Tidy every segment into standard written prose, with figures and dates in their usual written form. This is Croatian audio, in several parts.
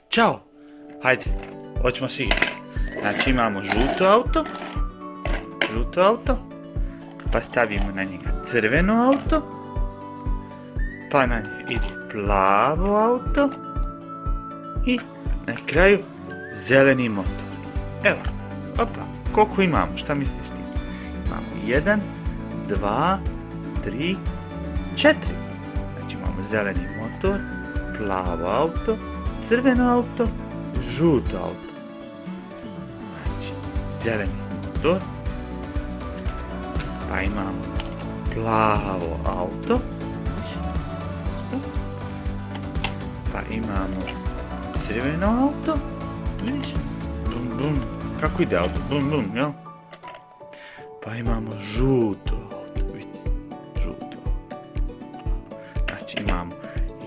Ćao! Hajde, hoćemo se igrati. Znači imamo žuto auto, pa stavimo na njega crveno auto, pa na njega ide plavo auto i na kraju zeleni motor. Evo, opa, koliko imamo, šta misliš ti? Imamo 1, 2, 3, 4. Znači imamo zeleni motor, plavo auto, crveno auto, žuto auto. Znači, zeleni motor, pa imamo plavo auto, pa imamo crveno auto, vidiš? Bum, bum, kako ide auto? Bum, bum, jel? Pa imamo žuto auto, vidite, žuto auto. Znači imamo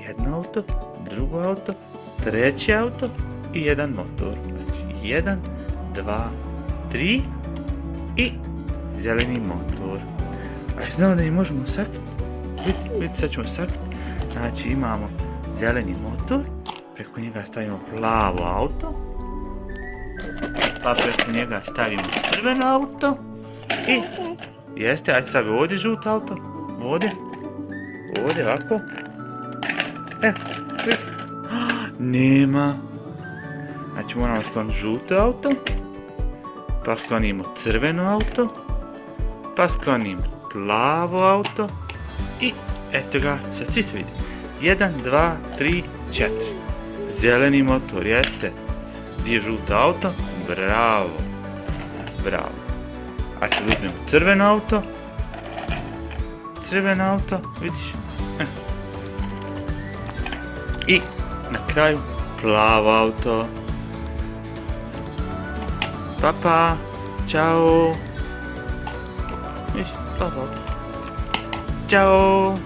jedno auto, drugo auto, treći auto i jedan motor. Znači 1, 2, 3 i zeleni motor. A znamo da i možemo sakriti. Vidite, sad ćemo sakriti. Znači imamo zeleni motor, preko njega stavimo plavo auto, pa preko njega stavimo crveno auto i jeste, ajde stavi ovdje žuto auto, ovdje, ovako. Evo, vidite. Nema. Znači moramo skloniti žuto auto, pa sklonimo crveno auto, pa sklonimo plavo auto i eto ga, sad svi se vidi. 1, 2, 3, 4. Zeleni motor, jeste. Gdje je žuto auto? Bravo. Bravo. Ajde sad uzmemo crveno auto, vidiš? I na kraju plavo auto. Pa, čao. Vidiš, plavo auto. Ćao.